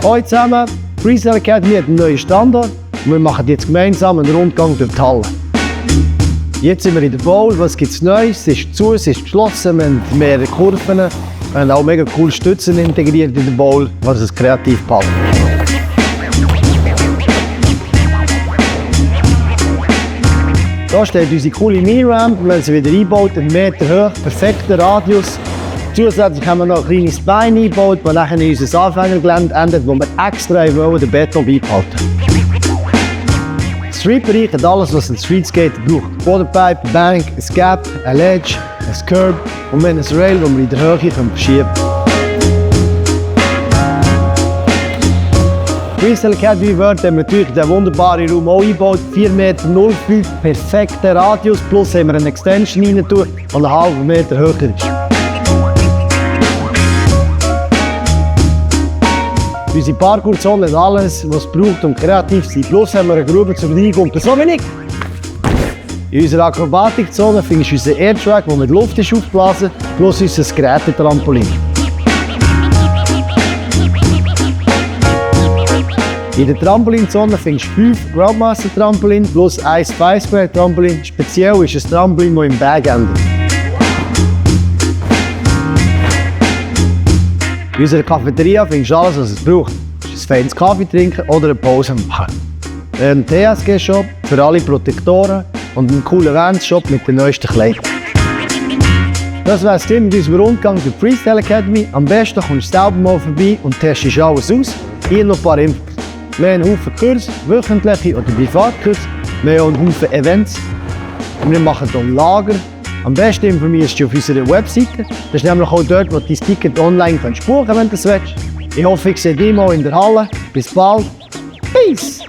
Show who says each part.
Speaker 1: Hallo zusammen, Freestyle Academy hat einen neuen Standort und wir machen jetzt gemeinsam einen Rundgang durch die Halle. Jetzt sind wir in der Bowl, was gibt es Neues? Es ist zu, es ist geschlossen, wir haben mehrere Kurven, wir haben auch mega coole Stützen integriert in der Bowl, was es kreativ passt. Hier steht unsere coole Mini-Ramp, wir haben sie wieder eingebaut, 1 Meter hoch, perfekter Radius. Zusätzlich haben wir noch ein kleines Bein eingebaut, das nachher in unser Anfängergelände endet, wo wir extra den Beton beibehalten. Der Streetbereich hat alles, was ein Streetskater braucht. Bodenpipe, eine Bank, ein Gap, ein Ledge, ein Curb und wir haben ein Rail, das wir in der Höhe verschieben können. Freestyle Academy World haben wir natürlich den wunderbaren Raum auch eingebaut. 4,05 Meter, perfekter Radius, plus haben wir eine Extension rein, die einen halben Meter höher ist. Unsere Parkourzone hat alles, was es braucht, um kreativ zu sein. Plus haben wir eine Grube zum Reinkommen, so wie ich. In unserer Akrobatikzone findest du unseren Airtrack, der mit Luft ist aufgeblasen, plus unser Gerätetrampolin. In der Trampolinzone findest du 5 Groundmaster-Trampolin plus 1 Spiceware-Trampolin. Speziell ist ein Trampolin, das im Bag endet. In unserer Cafeteria findest du alles, was es braucht. Du kannst ein feines Kaffee trinken oder eine Pause machen. Wir haben einen TSG-Shop für alle Protektoren und einen coolen Vans-Shop mit den neuesten Kleidern. Das war es mit unserem Rundgang durch die Freestyle Academy. Am besten kommst du selber mal vorbei und testest alles aus. Hier noch ein paar Infos. Wir haben einen Haufen Kurse, wöchentliche oder Privatkurse. Wir haben einen Haufen Events. Wir machen hier Lager. Am besten informierst du dich auf unserer Webseite. Das ist nämlich auch dort, wo du dein Ticket online buchen kannst, wenn du es willst. Ich hoffe, ich sehe dich mal in der Halle. Bis bald. Peace!